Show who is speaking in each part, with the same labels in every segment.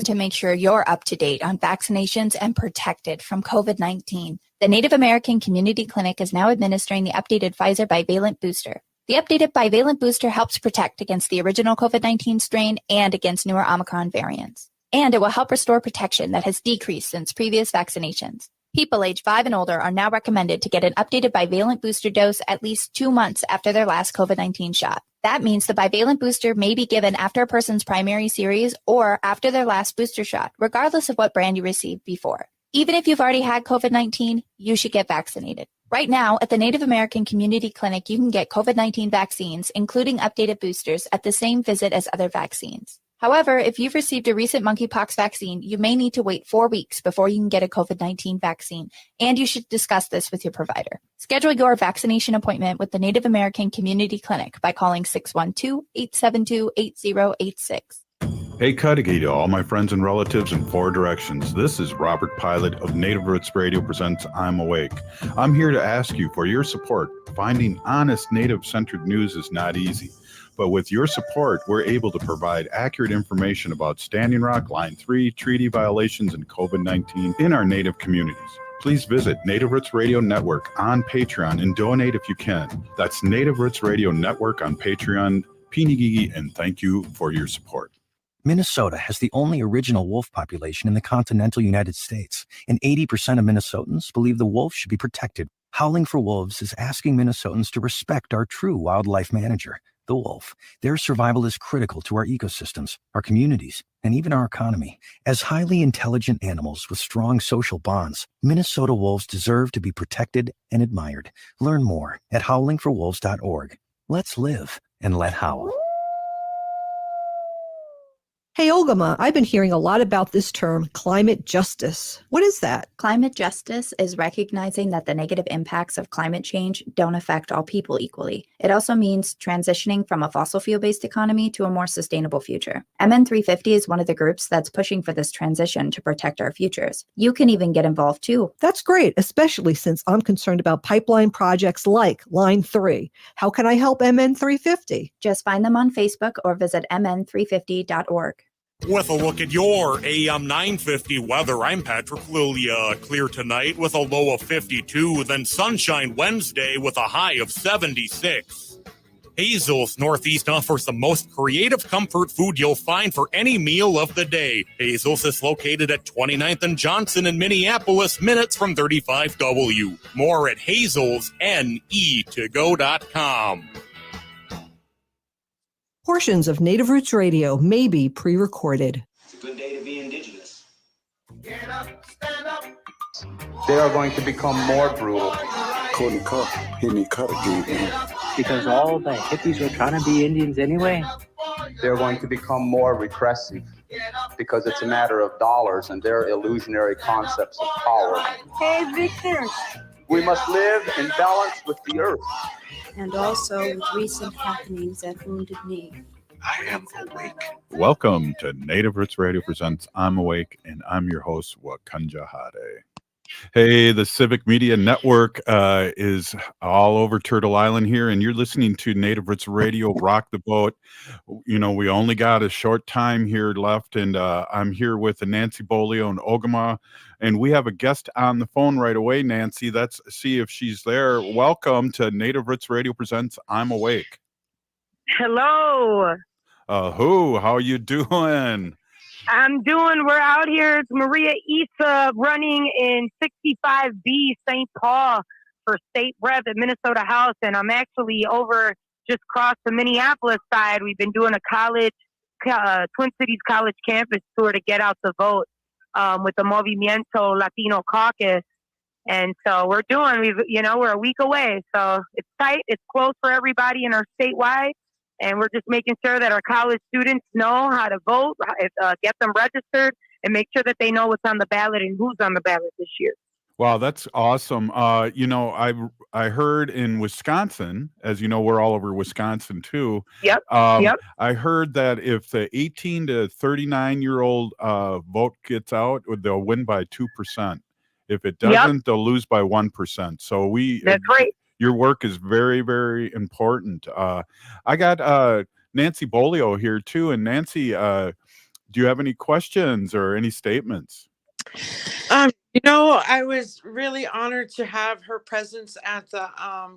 Speaker 1: to make sure you're up to date on vaccinations and protected from COVID-19. The Native American Community Clinic is now administering the updated Pfizer bivalent booster. The updated bivalent booster helps protect against the original COVID-19 strain and against newer Omicron variants. And it will help restore protection that has decreased since previous vaccinations. People age 5 and older are now recommended to get an updated bivalent booster dose at least 2 months after their last COVID-19 shot. That means the bivalent booster may be given after a person's primary series or after their last booster shot, regardless of what brand you received before. Even if you've already had COVID-19, you should get vaccinated. Right now, at the Native American Community Clinic, you can get COVID-19 vaccines, including updated boosters, at the same visit as other vaccines. However, if you've received a recent monkeypox vaccine, you may need to wait 4 weeks before you can get a COVID-19 vaccine, and you should discuss this with your provider. Schedule your vaccination appointment with the Native American Community Clinic by calling 612-872-8086.
Speaker 2: Hey, Cudahy to all my friends and relatives in 4 directions. This is Robert Pilot of Native Roots Radio presents I'm Awake. I'm here to ask you for your support. Finding honest Native-centered news is not easy. But with your support, we're able to provide accurate information about Standing Rock, Line 3, treaty violations, and COVID-19 in our Native communities. Please visit Native Roots Radio Network on Patreon and donate if you can. That's Native Roots Radio Network on Patreon. Pinigigi, and thank you for your support.
Speaker 3: Minnesota has the only original wolf population in the continental United States, and 80% of Minnesotans believe the wolf should be protected. Howling for Wolves is asking Minnesotans to respect our true wildlife manager, the wolf. Their survival is critical to our ecosystems, our communities, and even our economy. As highly intelligent animals with strong social bonds, Minnesota wolves deserve to be protected and admired. Learn more at howlingforwolves.org. Let's live and let howl.
Speaker 4: Hey, Ogama, I've been hearing a lot about this term, climate justice. What is that?
Speaker 1: Climate justice is recognizing that the negative impacts of climate change don't affect all people equally. It also means transitioning from a fossil fuel-based economy to a more sustainable future. MN350 is one of the groups that's pushing for this transition to protect our futures. You can even get involved too.
Speaker 4: That's great, especially since I'm concerned about pipeline projects like Line 3. How can I help MN350?
Speaker 1: Just find them on Facebook or visit mn350.org.
Speaker 5: With a look at your AM 950 weather, I'm Patrick Lilia. Clear tonight with a low of 52, then sunshine Wednesday with a high of 76. Hazel's Northeast offers the most creative comfort food you'll find for any meal of the day. Hazel's is located at 29th and Johnson in Minneapolis, minutes from 35W. More at hazelsne2go.com.
Speaker 4: Portions of Native Roots Radio may be pre-recorded.
Speaker 6: It's a good day to be indigenous.
Speaker 7: Get up, stand up.
Speaker 8: They are going to become more brutal.
Speaker 9: Couldn't cut, hit me cut again.
Speaker 10: Because all the hippies were trying to be Indians anyway.
Speaker 8: They're going to become more repressive because it's a matter of dollars and their illusionary concepts of power.
Speaker 11: Hey, Victor.
Speaker 8: We must live in balance with the earth.
Speaker 11: And also with recent happenings at Wounded Knee.
Speaker 9: I am awake.
Speaker 2: Welcome to Native Roots Radio presents I'm Awake, and I'm your host, Wakanja Hade. Hey, the Civic Media Network is all over Turtle Island here, and you're listening to Native Roots Radio, Rock the Boat. You know, we only got a short time here left, and I'm here with Nancy Beaulieu and Ogama, and we have a guest on the phone right away, Nancy. Let's see if she's there. Welcome to Native Roots Radio presents I'm Awake.
Speaker 12: Hello.
Speaker 2: How you doing?
Speaker 12: We're out here. It's Maria Issa running in 65B St. Paul for state rep at Minnesota House. And I'm actually over just across the Minneapolis side. We've been doing a college, Twin Cities College campus tour to get out the vote with the Movimiento Latino Caucus. And so we're a week away. So it's tight. It's close for everybody in our statewide. And we're just making sure that our college students know how to vote, get them registered, and make sure that they know what's on the ballot and who's on the ballot this year.
Speaker 2: Wow, that's awesome. I heard in Wisconsin, as you know, we're all over Wisconsin too.
Speaker 12: Yep.
Speaker 2: I heard that if the 18 to 39-year-old vote gets out, they'll win by 2%. If it doesn't, they'll lose by 1%. So
Speaker 12: that's great.
Speaker 2: Your work is very, very important. I got Nancy Beaulieu here too, and Nancy, do you have any questions or any statements?
Speaker 13: I was really honored to have her presence at the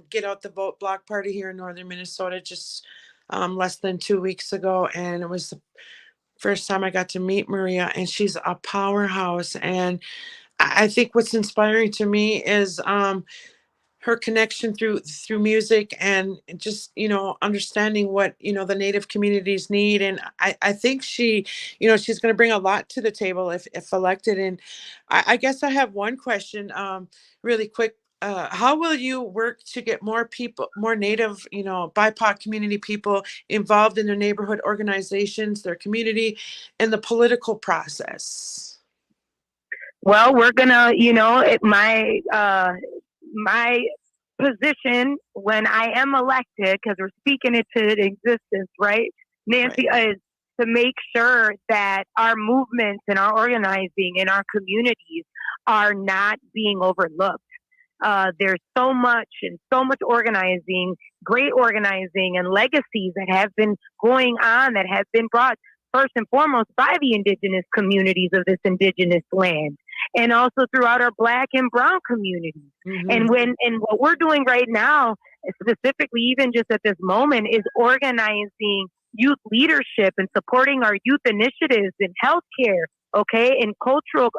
Speaker 13: Get Out the Vote block party here in northern Minnesota just less than 2 weeks ago. And it was the first time I got to meet Maria, and she's a powerhouse. And I think what's inspiring to me is her connection through music, and just understanding what the Native communities need. And I think she's going to bring a lot to the table if elected. And I guess I have one question, really quick. How will you work to get more Native, BIPOC community people involved in their neighborhood organizations, their community, and the political process?
Speaker 12: Well, we're gonna, my position when I am elected, because we're speaking it to existence, right, Nancy,
Speaker 13: Right.
Speaker 12: is to make sure that our movements and our organizing in our communities are not being overlooked. There's so much organizing, great organizing and legacies that have been going on, that have been brought first and foremost by the indigenous communities of this indigenous land, and also throughout our Black and Brown communities.
Speaker 13: Mm-hmm.
Speaker 12: And what we're doing right now, specifically even just at this moment, is organizing youth leadership and supporting our youth initiatives in healthcare, okay, and cultural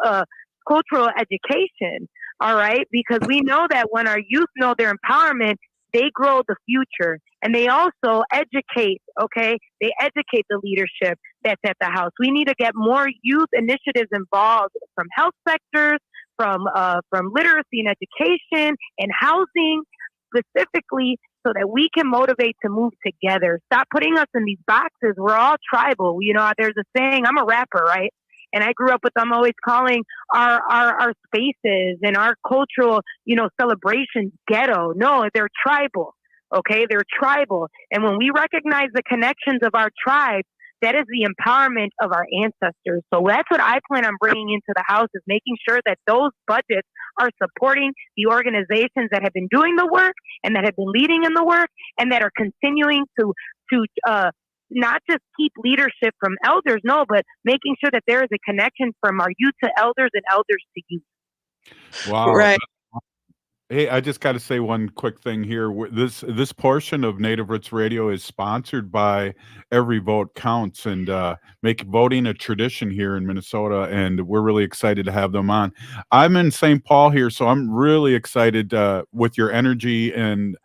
Speaker 12: education, all right? Because we know that when our youth know their empowerment, they grow the future, and they also educate, okay? They educate the leadership that's at the house. We need to get more youth initiatives involved from health sectors, from literacy and education and housing specifically, so that we can motivate to move together. Stop putting us in these boxes. We're all tribal. There's a saying, I'm a rapper, right? And I grew up with them always calling our spaces and our cultural, celebrations ghetto. No, they're tribal. Okay, they're tribal. And when we recognize the connections of our tribe, that is the empowerment of our ancestors. So that's what I plan on bringing into the house, is making sure that those budgets are supporting the organizations that have been doing the work and that have been leading in the work, and that are continuing to not just keep leadership from elders, no, but making sure that there is a connection from our youth to elders and elders to youth.
Speaker 2: Wow.
Speaker 13: Right.
Speaker 2: Hey, I just got to say one quick thing here. This portion of Native Roots Radio is sponsored by Every Vote Counts, and make voting a tradition here in Minnesota, and we're really excited to have them on. I'm in St. Paul here, so I'm really excited with your energy, and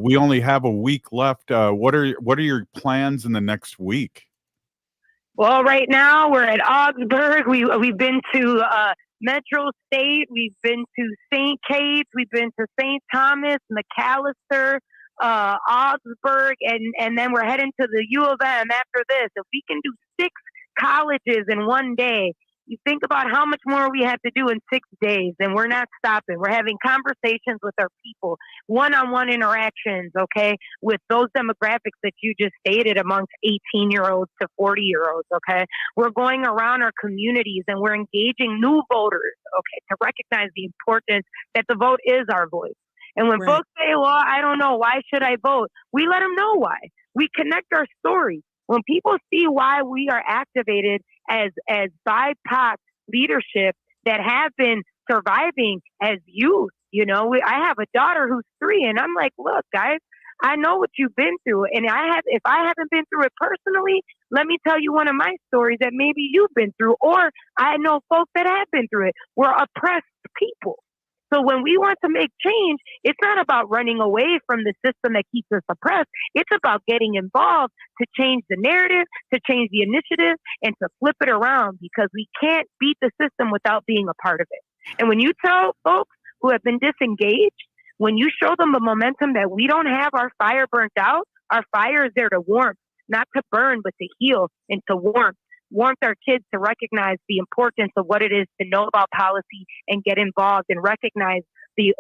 Speaker 2: we only have a week left. What are your plans in the next week?
Speaker 12: Well, right now we're at Augsburg. We've been to Metro State. We've been to St. Kate's. We've been to St. Thomas, McAllister, Augsburg, and then we're heading to the U of M after this. If we can do 6 colleges in one day, you think about how much more we have to do in 6 days, and we're not stopping. We're having conversations with our people, one-on-one interactions, okay, with those demographics that you just stated, amongst 18-year-olds to 40-year-olds, okay? We're going around our communities, and we're engaging new voters, okay, to recognize the importance that the vote is our voice. And when folks say, well, I don't know, why should I vote? We let them know why. We connect our story. When people see why we are activated as BIPOC leadership that have been surviving as youth, I have a daughter who's 3, and I'm like, look, guys, I know what you've been through, and if I haven't been through it personally, let me tell you one of my stories that maybe you've been through, or I know folks that have been through it. We're oppressed people. So when we want to make change, it's not about running away from the system that keeps us oppressed. It's about getting involved to change the narrative, to change the initiative, and to flip it around, because we can't beat the system without being a part of it. And when you tell folks who have been disengaged, when you show them the momentum that we don't have our fire burnt out, our fire is there to warm, not to burn, but to heal and to warm our kids to recognize the importance of what it is to know about policy and get involved and recognize the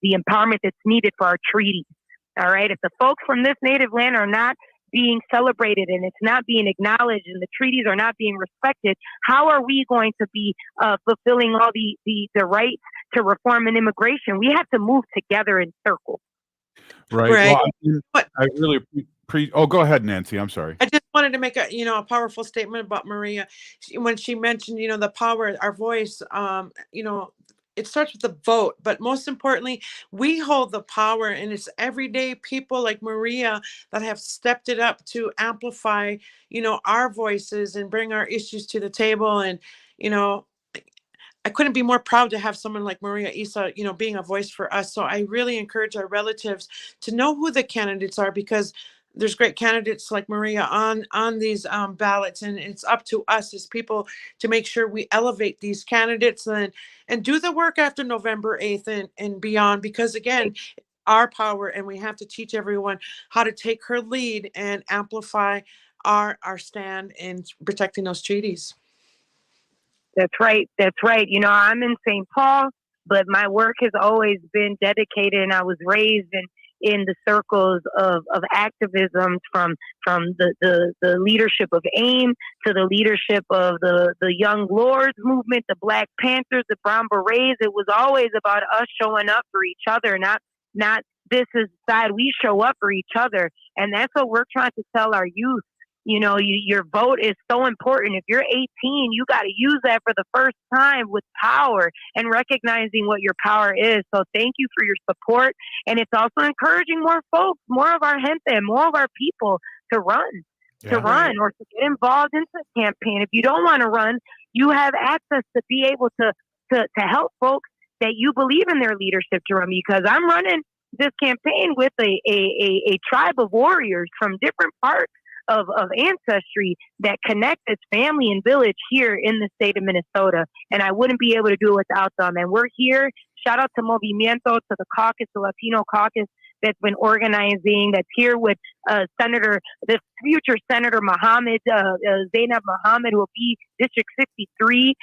Speaker 12: empowerment that's needed for our treaties. All right. If the folks from this native land are not being celebrated and it's not being acknowledged and the treaties are not being respected, how are we going to be fulfilling all the rights to reform and immigration? We have to move together in circles.
Speaker 2: Right. Well, I really appreciate. Oh, go ahead, Nancy. I'm sorry.
Speaker 13: I just wanted to make a powerful statement about Maria. When she mentioned, the power, our voice, it starts with the vote, but most importantly, we hold the power, and it's everyday people like Maria that have stepped it up to amplify, our voices and bring our issues to the table. And, I couldn't be more proud to have someone like Maria Issa, being a voice for us. So I really encourage our relatives to know who the candidates are, because there's great candidates like Maria on these ballots, and it's up to us as people to make sure we elevate these candidates and do the work after November 8th and beyond, because again, our power, and we have to teach everyone how to take her lead and amplify our stand in protecting those treaties.
Speaker 12: That's right. That's right. I'm in St. Paul, but my work has always been dedicated, and I was raised in the circles of activism from the leadership of AIM to the leadership of the Young Lords movement, the Black Panthers, the Brown Berets. It was always about us showing up for each other, not this is the side. We show up for each other. And that's what we're trying to tell our youth. Your vote is so important. If you're 18, you got to use that for the first time with power and recognizing what your power is. So thank you for your support. And it's also encouraging more folks, more of our gente, more of our people to run, or to get involved into the campaign. If you don't want to run, you have access to be able to help folks that you believe in their leadership to run, because I'm running this campaign with a tribe of warriors from different parts of ancestry that connect its family and village here in the state of Minnesota. And I wouldn't be able to do it without them. And we're here. Shout out to Movimiento, to the caucus, the Latino caucus that's been organizing, that's here with the future Senator Mohammed, Zainab Mohammed, who will be District 63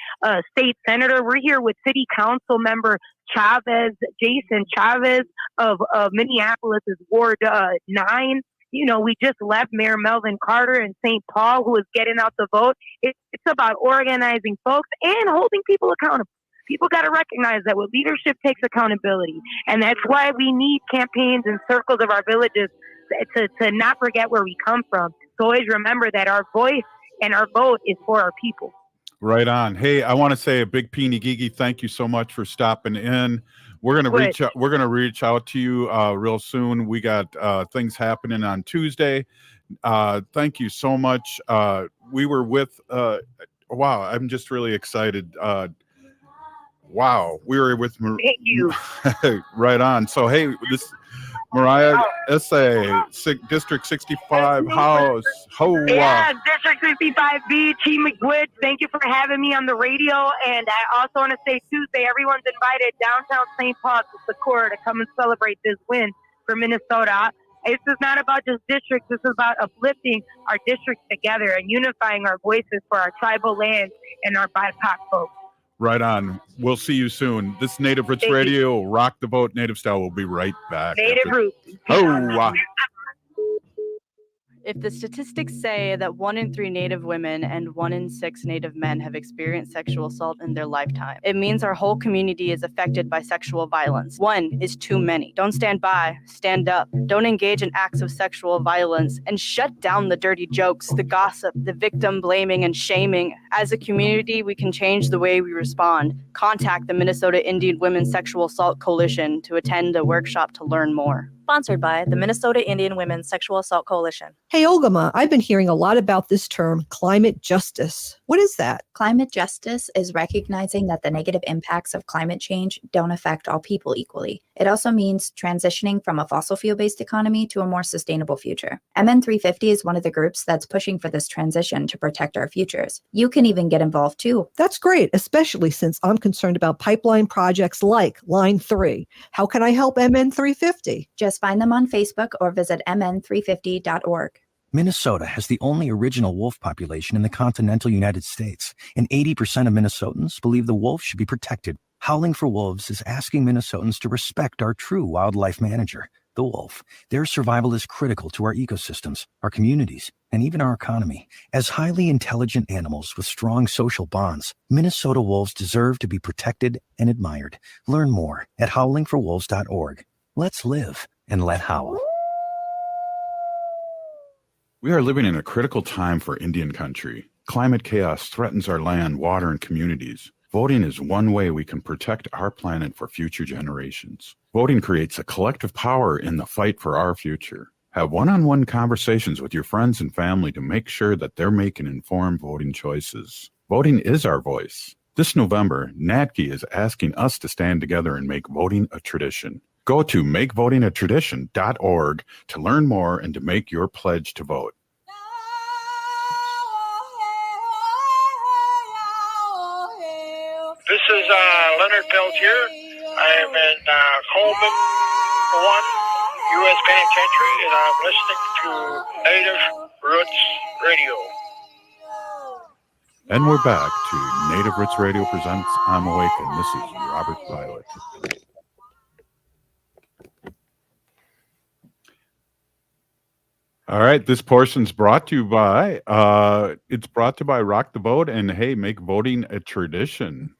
Speaker 12: state senator. We're here with City Council member Jason Chavez of Minneapolis' Ward 9. We just left Mayor Melvin Carter in St. Paul, who is getting out the vote. It's about organizing folks and holding people accountable. People got to recognize that with leadership takes accountability. And that's why we need campaigns and circles of our villages to not forget where we come from. So always remember that our voice and our vote is for our people.
Speaker 2: Right on. Hey, I want to say a big Peeny Gigi, thank you so much for stopping in. We're gonna reach out to you real soon. We got things happening on Tuesday. Thank you so much. We were with wow, I'm just really excited. Wow, we were with
Speaker 12: Thank you.
Speaker 2: Right on. So hey, this Mariah SA, District 65 House.
Speaker 12: Yeah, District 65B, Team McEwen. Thank you for having me on the radio. And I also want to say Tuesday, everyone's invited downtown St. Paul to Secor to come and celebrate this win for Minnesota. This is not about just districts. This is about uplifting our districts together and unifying our voices for our tribal lands and our BIPOC folks.
Speaker 2: Right on. We'll see you soon. This Native Roots Radio, Rock the Vote, Native Style. We'll be right back.
Speaker 12: Native Roots.
Speaker 2: Oh,
Speaker 14: If the statistics say that 1 in 3 Native women and 1 in 6 Native men have experienced sexual assault in their lifetime, it means our whole community is affected by sexual violence. 1 is too many. Don't stand by, stand up. Don't engage in acts of sexual violence, and shut down the dirty jokes, the gossip, the victim blaming and shaming. As a community, we can change the way we respond. Contact the Minnesota Indian Women's Sexual Assault Coalition to attend a workshop to learn more.
Speaker 15: Sponsored by the Minnesota Indian Women's Sexual Assault Coalition.
Speaker 4: Hey, Ogama, I've been hearing a lot about this term, climate justice. What is that?
Speaker 1: Climate justice is recognizing that the negative impacts of climate change don't affect all people equally. It also means transitioning from a fossil fuel-based economy to a more sustainable future. MN350 is one of the groups that's pushing for this transition to protect our futures. You can even get involved too.
Speaker 4: That's great, especially since I'm concerned about pipeline projects like Line 3. How can I help MN350?
Speaker 1: Just find them on Facebook or visit mn350.org.
Speaker 3: Minnesota has the only original wolf population in the continental United States, and 80% of Minnesotans believe the wolf should be protected. Howling for Wolves is asking Minnesotans to respect our true wildlife manager, the wolf. Their survival is critical to our ecosystems, our communities, and even our economy. As highly intelligent animals with strong social bonds, Minnesota wolves deserve to be protected and admired. Learn more at howlingforwolves.org. Let's live and let howl.
Speaker 2: We are living in a critical time for Indian country. Climate chaos threatens our land, water, and communities. Voting is one way we can protect our planet for future generations. Voting creates a collective power in the fight for our future. Have one-on-one conversations with your friends and family to make sure that they're making informed voting choices. Voting is our voice. This November, NADKI is asking us to stand together and make voting a tradition. Go to makevotingatradition.org to learn more and to make your pledge to vote.
Speaker 16: This is Leonard Peltier. I am in Coleman 1, U.S. Penitentiary, and I'm listening to Native Roots Radio.
Speaker 2: And we're back to Native Roots Radio presents I'm Awake, and this is Robert Pilot. All right, this portion's brought to you by Rock the Vote and hey, make voting a tradition.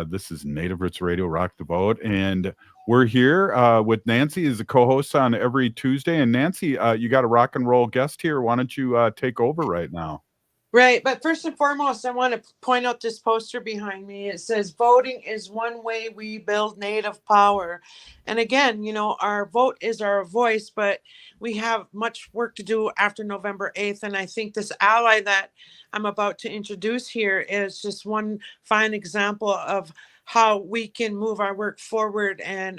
Speaker 2: This is Native Roots Radio, Rock the Vote, and we're here with Nancy as a co-host on every Tuesday. And Nancy, you got a rock and roll guest here. Why don't you take over right now?
Speaker 13: Right. But first and foremost, I want to point out this poster behind me. It says, voting is one way we build Native power. And again, you know, our vote is our voice, but we have much work to do after November 8th. And I think this ally that I'm about to introduce here is just one fine example of how we can move our work forward and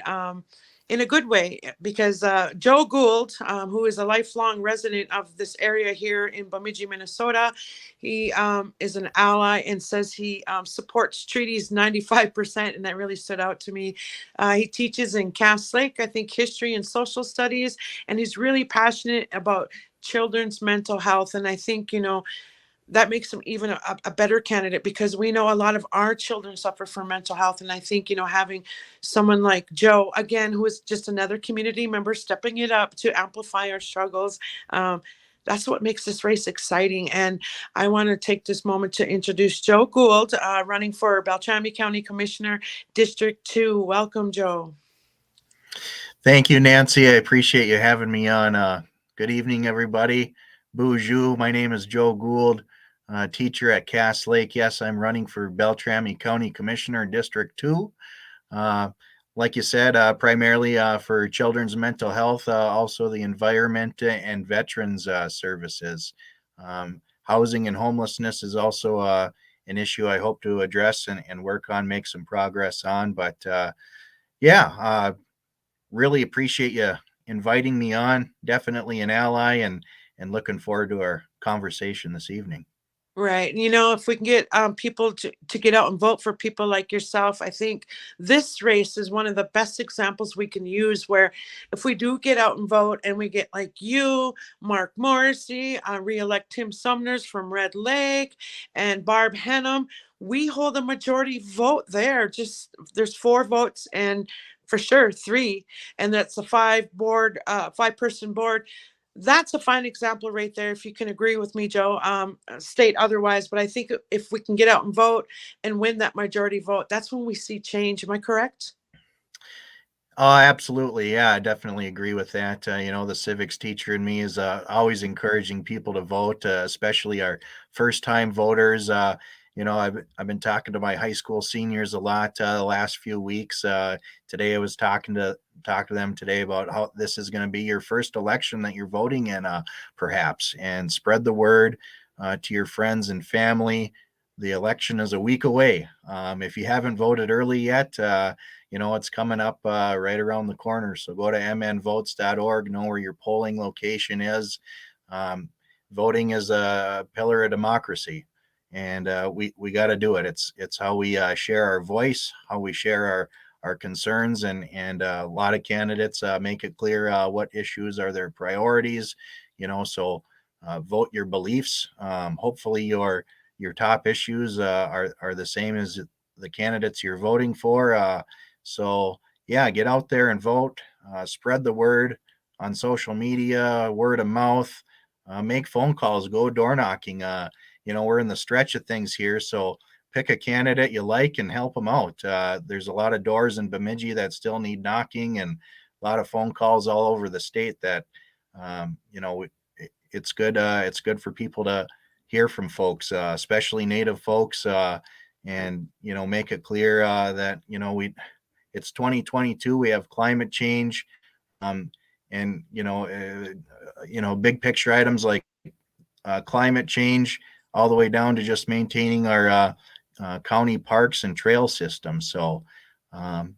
Speaker 13: in a good way, because Joe Gould, who is a lifelong resident of this area here in Bemidji, Minnesota, he is an ally and says he supports treaties 95%, and that really stood out to me. He teaches in Cass Lake, I think, history and social studies, and he's really passionate about children's mental health. And I think, you know, that makes him even a better candidate, because we know a lot of our children suffer from mental health. And I think, you know, having someone like Joe, again, who is just another community member stepping it up to amplify our struggles, that's what makes this race exciting. And I want to take this moment to introduce Joe Gould, running for Beltrami County Commissioner, District 2. Welcome, Joe.
Speaker 17: Thank you, Nancy. I appreciate you having me on. Good evening, everybody. Beaulieu. My name is Joe Gould. Teacher at Cass Lake. Yes, I'm running for Beltrami County Commissioner, District 2. Like you said, primarily for children's mental health, also the environment and veterans services. Housing and homelessness is also an issue I hope to address and work on, make some progress on. But really appreciate you inviting me on. Definitely an ally, and looking forward to our conversation this evening.
Speaker 13: Right. You know, if we can get people to get out and vote for people like yourself, I think this race is one of the best examples we can use, where if we do get out and vote and we get like you, Mark Morrissey, re-elect Tim Sumners from Red Lake, and Barb Henham, we hold a majority vote there. Just there's 4 votes and for sure 3, and that's a 5-person board. That's a fine example right there. If you can agree with me, Joe, state otherwise. But I think if we can get out and vote and win that majority vote, that's when we see change. Am I correct?
Speaker 17: Oh, absolutely. Yeah, I definitely agree with that. You know, the civics teacher in me is always encouraging people to vote, especially our first-time voters. You know, I've been talking to my high school seniors a lot the last few weeks. Today, I was talking to them today about how this is going to be your first election that you're voting in, perhaps, and spread the word to your friends and family. The election is a week away. If you haven't voted early yet, you know, it's coming up right around the corner. So go to mnvotes.org, know where your polling location is. Voting is a pillar of democracy, and we got to do it. It's how we share our voice, how we share our concerns, and a lot of candidates make it clear what issues are their priorities, you know, so vote your beliefs. Hopefully your top issues are the same as the candidates you're voting for. So yeah, get out there and vote, spread the word on social media, word of mouth, make phone calls, go door knocking. You know, we're in the stretch of things here, so pick a candidate you like and help them out. There's a lot of doors in Bemidji that still need knocking, and a lot of phone calls all over the state that, you know, it's good. It's good for people to hear from folks, especially Native folks, and make it clear that it's 2022. We have climate change, um, and big picture items like climate change, all the way down to just maintaining our county parks and trail systems. So,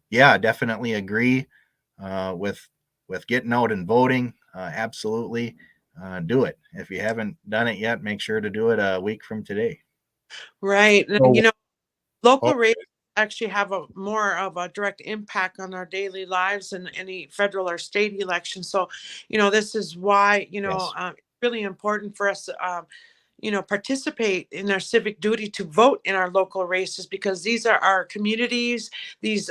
Speaker 17: yeah, definitely agree with getting out and voting. Absolutely, do it. If you haven't done it yet, make sure to do it a week from today.
Speaker 13: Right. And,
Speaker 2: So,
Speaker 13: local races actually have a more of a direct impact on our daily lives than any federal or state election. So, this is why,
Speaker 17: Yes.
Speaker 13: it's really important for us to, participate in our civic duty to vote in our local races, because these are our communities. This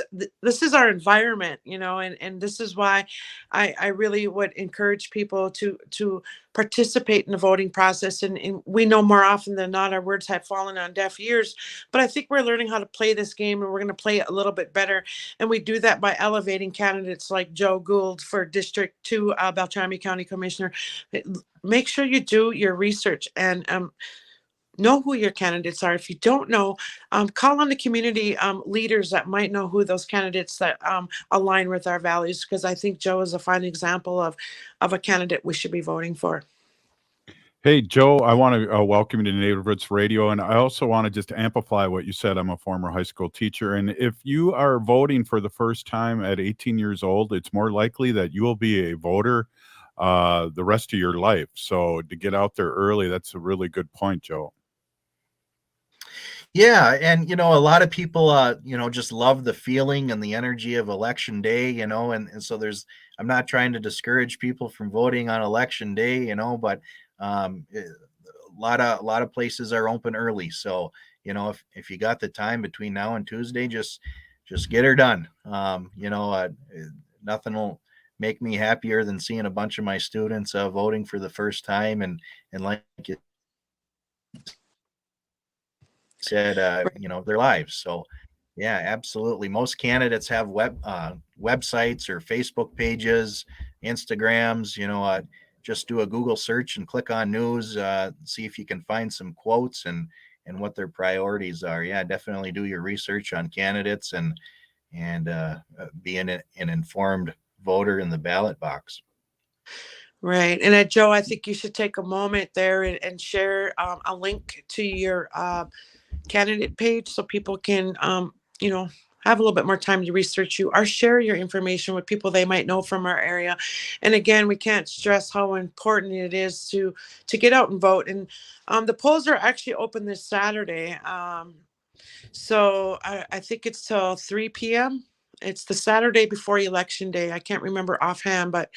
Speaker 13: is our environment, and this is why I really would encourage people to participate in the voting process. And we know more often than not our words have fallen on deaf ears, but I think we're learning how to play this game, and we're going to play it a little bit better. And we do that by elevating candidates like Joe Gould for District 2 Beltrami County Commissioner. Make sure you do your research and know who your candidates are. If you don't know, call on the community leaders that might know who those candidates that align with our values, because I think Joe is a fine example of a candidate we should be voting for.
Speaker 2: Hey, Joe, I want to welcome you to Native Roots Radio, and I also want to just amplify what you said. I'm a former high school teacher, and if you are voting for the first time at 18 years old, it's more likely that you will be a voter the rest of your life. So to get out there early, that's a really good point, Joe.
Speaker 17: Yeah, and a lot of people just love the feeling and the energy of election day, and so I'm not trying to discourage people from voting on election day, but a lot of places are open early. So, if you got the time between now and Tuesday, just get her done. Nothing will make me happier than seeing a bunch of my students voting for the first time, and like you said, their lives. So, yeah, absolutely. Most candidates have websites or Facebook pages, Instagrams. Just do a Google search and click on news. See if you can find some quotes and what their priorities are. Yeah, definitely do your research on candidates and be an informed voter in the ballot box.
Speaker 13: Right. And Joe, I think you should take a moment there and share a link to your candidate page so people can, have a little bit more time to research you or share your information with people they might know from our area. And again, we can't stress how important it is to get out and vote. And the polls are actually open this Saturday. So I think it's till 3 p.m. It's the Saturday before Election Day. I can't remember offhand, but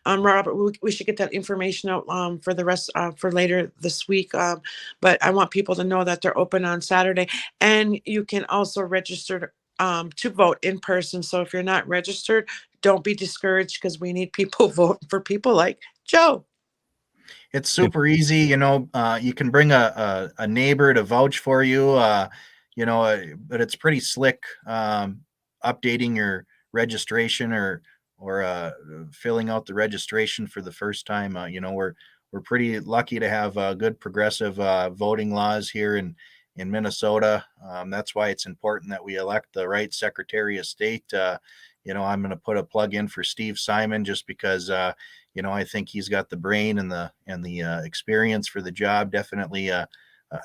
Speaker 13: Robert, we should get that information out for the rest for later this week. But I want people to know that they're open on Saturday, and you can also register to vote in person. So if you're not registered, don't be discouraged, because we need people voting for people like Joe.
Speaker 17: It's super easy. You can bring a neighbor to vouch for you. But it's pretty slick. Updating your registration or filling out the registration for the first time. We're pretty lucky to have good progressive voting laws here in Minnesota. That's why it's important that we elect the right Secretary of State. I'm going to put a plug in for Steve Simon, just because I think he's got the brain and the experience for the job. Definitely a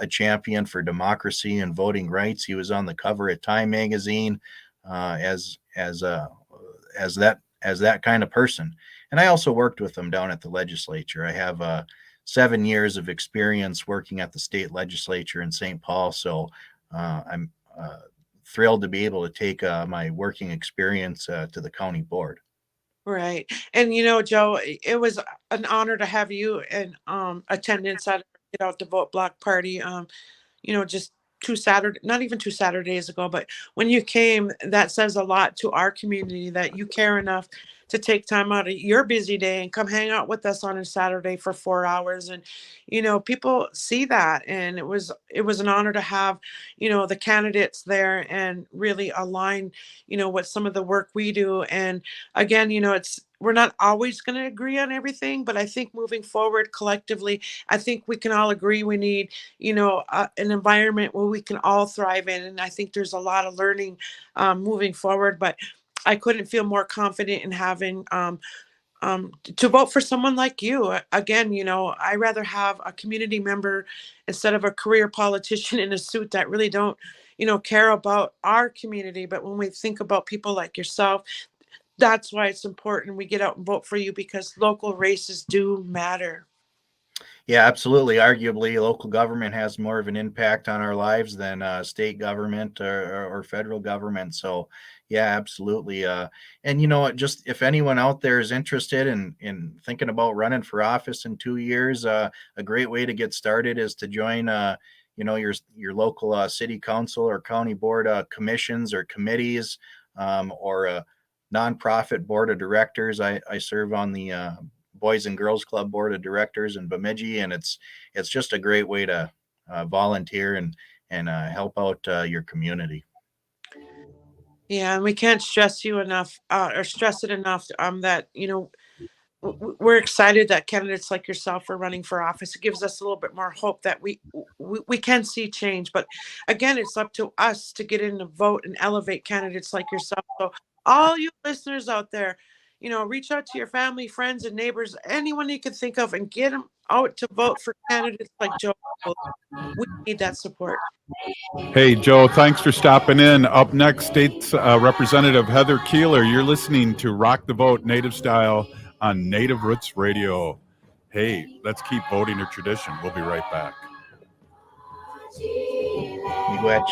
Speaker 17: champion for democracy and voting rights. He was on the cover of Time magazine as that kind of person. And I also worked with him down at the legislature. I have 7 years of experience working at the state legislature in St. Paul. So I'm thrilled to be able to take my working experience to the county board.
Speaker 13: Right. And Joe, it was an honor to have you in attendance at Get Out the Vote block party. Just not even 2 Saturdays ago, but when you came, that says a lot to our community that you care enough to take time out of your busy day and come hang out with us on a Saturday for 4 hours. And, people see that. And it was an honor to have, the candidates there and really align, with some of the work we do. And again, we're not always going to agree on everything, but I think moving forward collectively, I think we can all agree we need, an environment where we can all thrive in. And I think there's a lot of learning moving forward, but I couldn't feel more confident in having to vote for someone like you. Again, I rather have a community member instead of a career politician in a suit that really don't, care about our community. But when we think about people like yourself, that's why it's important we get out and vote for you, because local races do matter.
Speaker 17: Yeah, absolutely. Arguably, local government has more of an impact on our lives than state government or federal government. So, yeah, absolutely. And just if anyone out there is interested in thinking about running for office in 2 years, a great way to get started is to join, your local city council or county board commissions or committees, or a nonprofit board of directors. I serve on the Boys and Girls Club board of directors in Bemidji, and it's just a great way to volunteer and help out your community.
Speaker 13: Yeah, and we can't stress you enough, or stress it enough, that we're excited that candidates like yourself are running for office. It gives us a little bit more hope that we can see change. But again, it's up to us to get in the vote and elevate candidates like yourself. So all you listeners out there, reach out to your family, friends, and neighbors, anyone you can think of, and get them out to vote for candidates like Joe. We need that support.
Speaker 2: Hey, Joe, thanks for stopping in. Up next, State Representative Heather Keeler. You're listening to Rock the Vote Native Style on Native Roots Radio. Hey, let's keep voting a tradition. We'll be right back.
Speaker 17: Miigwech.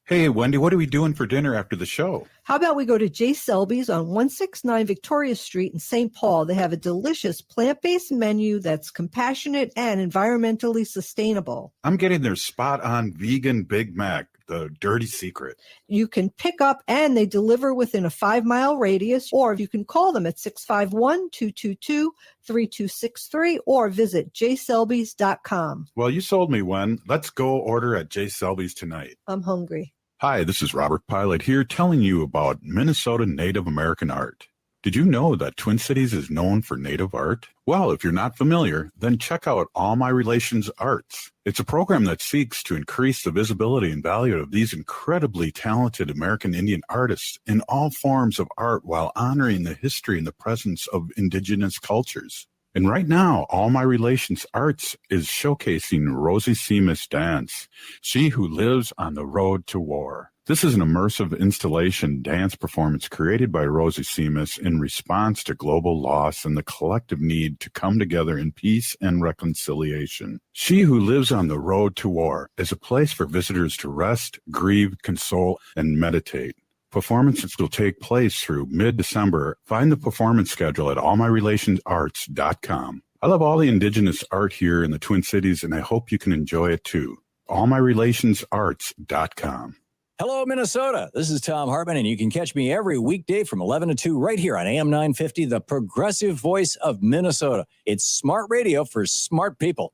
Speaker 2: Hey, Wendy, what are we doing for dinner after the show?
Speaker 4: How about we go to J. Selby's on 169 Victoria Street in St. Paul? They have a delicious plant-based menu that's compassionate and environmentally sustainable.
Speaker 2: I'm getting their spot-on vegan Big Mac, the dirty secret.
Speaker 4: You can pick up and they deliver within a 5-mile radius, or you can call them at 651-222-3263 or visit jselbys.com.
Speaker 2: Well, you sold me, Wen. Let's go order at J. Selby's tonight.
Speaker 4: I'm hungry.
Speaker 2: Hi, this is Robert Pilot here telling you about Minnesota Native American art. Did you know that Twin Cities is known for Native art? Well, if you're not familiar, then check out All My Relations Arts. It's a program that seeks to increase the visibility and value of these incredibly talented American Indian artists in all forms of art while honoring the history and the presence of indigenous cultures. And right now, All My Relations Arts is showcasing Rosie Seamus Dance, She Who Lives on the Road to War. This is an immersive installation dance performance created by Rosie Seamus in response to global loss and the collective need to come together in peace and reconciliation. She Who Lives on the Road to War is a place for visitors to rest, grieve, console, and meditate. Performances will take place through mid-December. Find the performance schedule at allmyrelationsarts.com. I love all the indigenous art here in the Twin Cities, and I hope you can enjoy it too. allmyrelationsarts.com.
Speaker 18: Hello, Minnesota. This is Tom Hartman, and you can catch me every weekday from 11 to 2 right here on AM 950, the progressive voice of Minnesota. It's smart radio for smart people.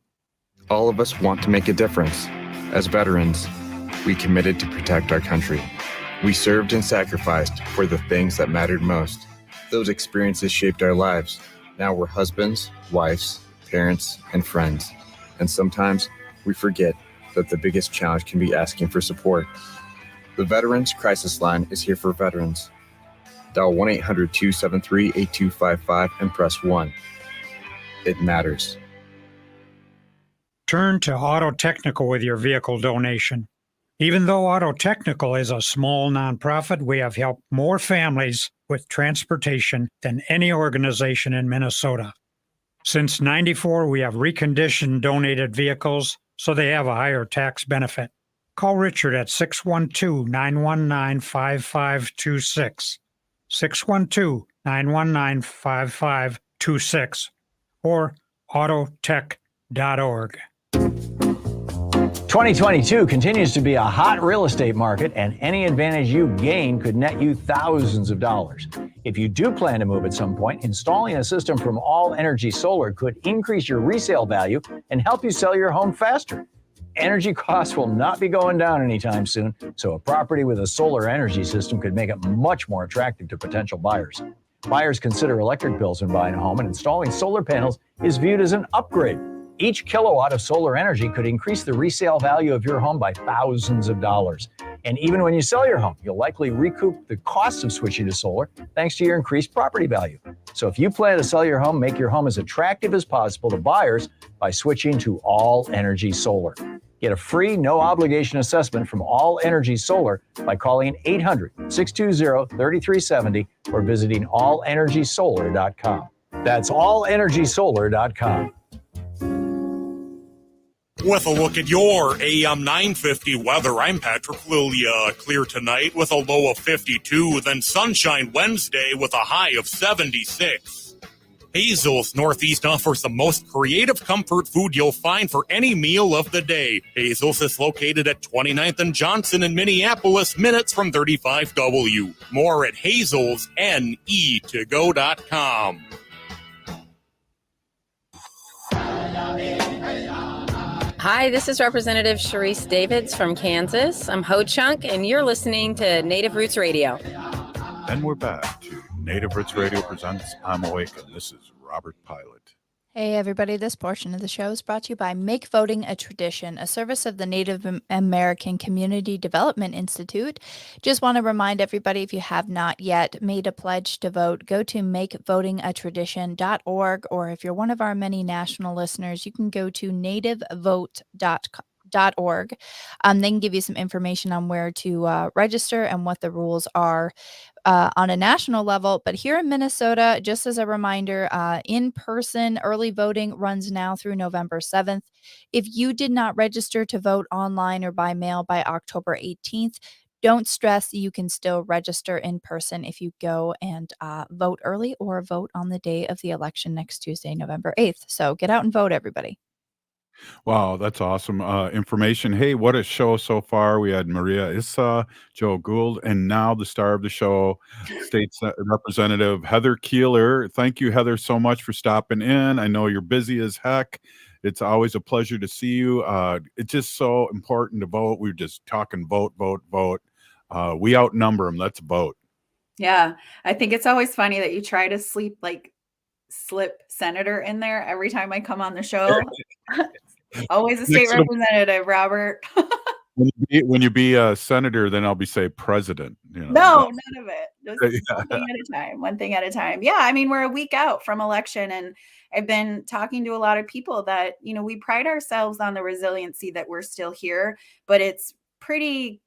Speaker 19: All of us want to make a difference. As veterans, we committed to protect our country. We served and sacrificed for the things that mattered most. Those experiences shaped our lives. Now we're husbands, wives, parents, and friends. And sometimes we forget that the biggest challenge can be asking for support. The Veterans Crisis Line is here for veterans. Dial 1-800-273-8255 and press 1. It matters.
Speaker 20: Turn to Auto Technical with your vehicle donation. Even though Auto Technical is a small nonprofit, we have helped more families with transportation than any organization in Minnesota. Since '94, we have reconditioned donated vehicles so they have a higher tax benefit. Call Richard at 612-919-5526, 612-919-5526, or autotech.org.
Speaker 18: 2022 continues to be a hot real estate market, and any advantage you gain could net you thousands of dollars. If you do plan to move at some point, installing a system from All Energy Solar could increase your resale value and help you sell your home faster. Energy costs will not be going down anytime soon, so a property with a solar energy system could make it much more attractive to potential buyers. Buyers consider electric bills when buying a home, and installing solar panels is viewed as an upgrade. Each kilowatt of solar energy could increase the resale value of your home by thousands of dollars. And even when you sell your home, you'll likely recoup the costs of switching to solar thanks to your increased property value. So if you plan to sell your home, make your home as attractive as possible to buyers by switching to All Energy Solar. Get a free, no-obligation assessment from All Energy Solar by calling 800-620-3370 or visiting allenergysolar.com. That's allenergysolar.com.
Speaker 5: With a look at your AM 950 weather, I'm Patrick Lilia. Clear tonight with a low of 52, then sunshine Wednesday with a high of 76. Hazel's Northeast offers the most creative comfort food you'll find for any meal of the day. Hazel's is located at 29th and Johnson in Minneapolis, minutes from 35W. More at hazelsne2go.com.
Speaker 21: Hi, this is Representative Sharice Davids from Kansas. I'm Ho Chunk, and you're listening to Native Roots Radio.
Speaker 2: And we're back to Native Roots Radio presents I'm Awake, and this is Robert Pilot.
Speaker 1: Hey everybody, this portion of the show is brought to you by Make Voting a Tradition, a service of the Native American Community Development Institute. Just want to remind everybody, if you have not yet made a pledge to vote, go to makevotingatradition.org, or if you're one of our many national listeners, you can go to nativevote.org. They can give you some information on where to register and what the rules are on a national level. But here in Minnesota, just as a reminder, in-person early voting runs now through November 7th. If you did not register to vote online or by mail by October 18th, don't stress. You can still register in person if you go and vote early or vote on the day of the election next Tuesday, November 8th. So get out and vote, everybody.
Speaker 2: Wow, that's awesome information. Hey, what a show so far. We had Maria Issa, Joe Gould, and now the star of the show, State Representative Heather Keeler. Thank you, Heather, so much for stopping in. I know you're busy as heck. It's always a pleasure to see you. It's just so important to vote. We're just talking vote, vote, vote. We outnumber them. Let's vote.
Speaker 22: Yeah, I think it's always funny that you try to slip senator in there every time I come on the show. Always a state representative, Robert.
Speaker 2: when you be a senator, then I'll be president.
Speaker 22: You know, no, none of it. Just one thing at a time. Yeah, I mean, we're a week out from election, and I've been talking to a lot of people that, you know, we pride ourselves on the resiliency that we're still here, but it's pretty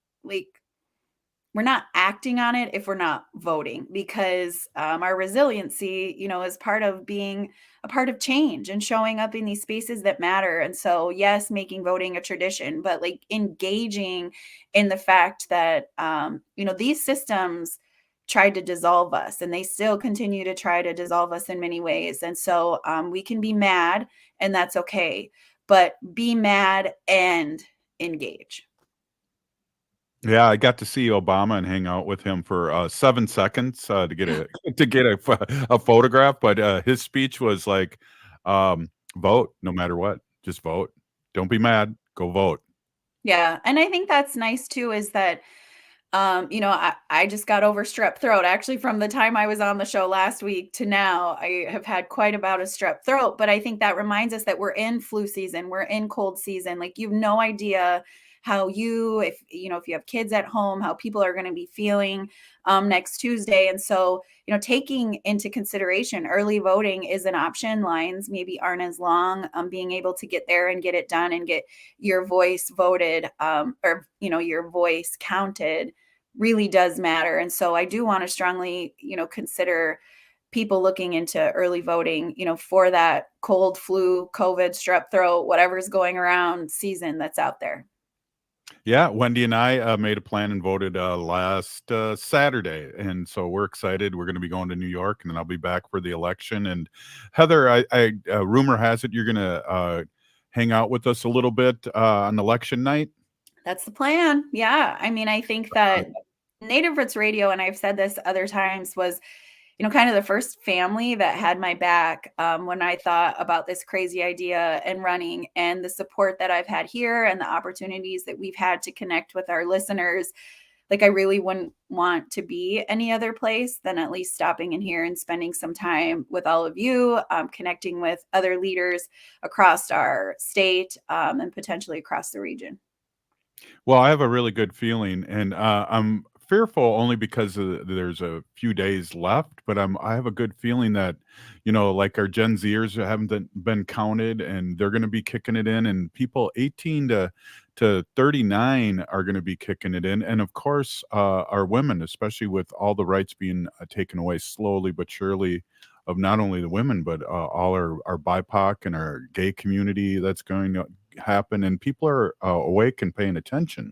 Speaker 22: we're not acting on it if we're not voting, because our resiliency, you know, is part of being a part of change and showing up in these spaces that matter. And so, yes, making voting a tradition, but engaging in the fact that, you know, these systems tried to dissolve us, and they still continue to try to dissolve us in many ways. And so we can be mad, and that's okay, but be mad and engage.
Speaker 2: Yeah, I got to see Obama and hang out with him for 7 seconds to get a photograph. But his speech was vote no matter what. Just vote. Don't be mad. Go vote.
Speaker 22: Yeah, and I think that's nice too. Is that you know, I just got over strep throat. Actually, from the time I was on the show last week to now, I have had quite a bout of strep throat. But I think that reminds us that we're in flu season. We're in cold season. You have no idea how if you have kids at home, how people are going to be feeling next Tuesday. And so, you know, taking into consideration early voting is an option. Lines maybe aren't as long. Being able to get there and get it done and get your voice voted or, you know, your voice counted really does matter. And so I do want to strongly, you know, consider people looking into early voting, you know, for that cold, flu, COVID, strep throat, whatever's going around season that's out there.
Speaker 2: Yeah, Wendy and I made a plan and voted last Saturday. And so we're excited. We're going to be going to New York, and then I'll be back for the election. And Heather, I rumor has it you're going to hang out with us a little bit on election night.
Speaker 22: That's the plan. Yeah. I mean, I think that Native Roots Radio, and I've said this other times, was, kind of the first family that had my back when I thought about this crazy idea and running, and the support that I've had here and the opportunities that we've had to connect with our listeners. Like, I really wouldn't want to be any other place than at least stopping in here and spending some time with all of you, connecting with other leaders across our state and potentially across the region.
Speaker 2: Well, I have a really good feeling, and I'm fearful only because there's a few days left. But I have a good feeling that, like our Gen Zers haven't been counted, and they're going to be kicking it in, and people 18 to 39 are going to be kicking it in, and of course, our women, especially with all the rights being taken away slowly but surely. Of not only the women, but all our BIPOC and our gay community, that's going to happen, and people are awake and paying attention.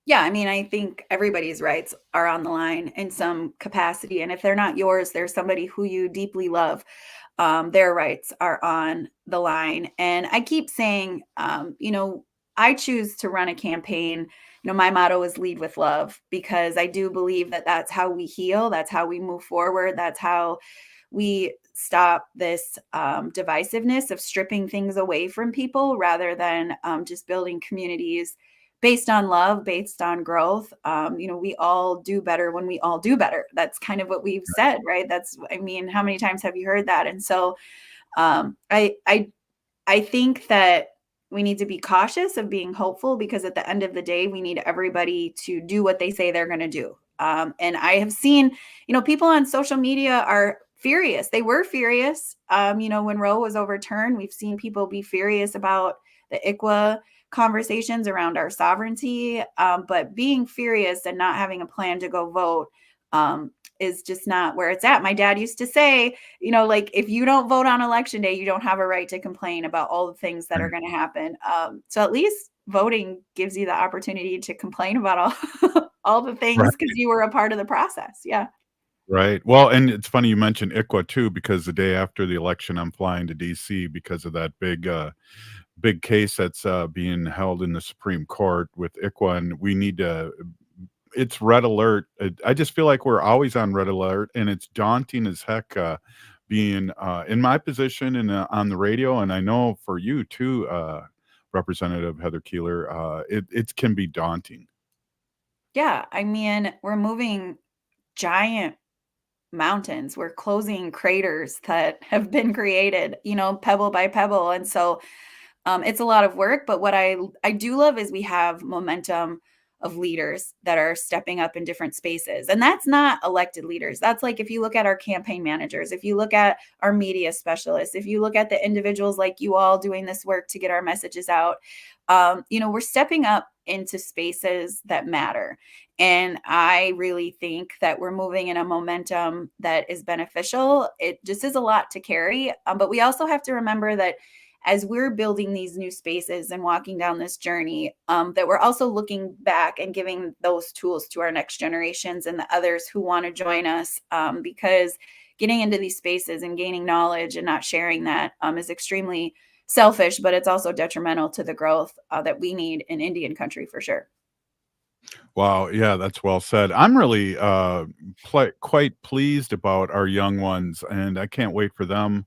Speaker 22: Yeah, I mean, I think everybody's rights are on the line in some capacity. And if they're not yours, there's somebody who you deeply love. Their rights are on the line. And I keep saying, I choose to run a campaign. My motto is lead with love, because I do believe that that's how we heal. That's how we move forward. That's how we stop this divisiveness of stripping things away from people rather than just building communities based on love, based on growth. We all do better when we all do better. That's kind of what we've said, right? I mean, how many times have you heard that? And so I think that we need to be cautious of being hopeful, because at the end of the day, we need everybody to do what they say they're going to do. And I have seen, people on social media are furious. They were furious, when Roe was overturned. We've seen people be furious about the ICWA conversations around our sovereignty. But being furious and not having a plan to go vote is just not where it's at. My dad used to say, like, if you don't vote on election day, you don't have a right to complain about all the things that are going to happen. So at least voting gives you the opportunity to complain about all the things,
Speaker 2: Right.
Speaker 22: because you were a part of the process. Yeah.
Speaker 2: Right. Well, and it's funny you mentioned ICWA too, because the day after the election, I'm flying to DC because of that big case that's being held in the Supreme Court with ICWA, and we need to. It's red alert. I just feel like we're always on red alert, and it's daunting as heck being in my position and on the radio, and I know for you too, Representative Heather Keeler, it can be daunting.
Speaker 22: Yeah. I mean, we're moving giant mountains. We're closing craters that have been created, pebble by pebble. And so it's a lot of work, but what I do love is we have momentum of leaders that are stepping up in different spaces. And that's not elected leaders. That's like, if you look at our campaign managers, if you look at our media specialists, if you look at the individuals like you all doing this work to get our messages out, we're stepping up into spaces that matter. And I really think that we're moving in a momentum that is beneficial. It just is a lot to carry. But we also have to remember that as we're building these new spaces and walking down this journey, that we're also looking back and giving those tools to our next generations and the others who want to join us, because getting into these spaces and gaining knowledge and not sharing that is extremely selfish, but it's also detrimental to the growth that we need in Indian country for sure.
Speaker 2: Wow, yeah, that's well said. I'm really quite pleased about our young ones, and I can't wait for them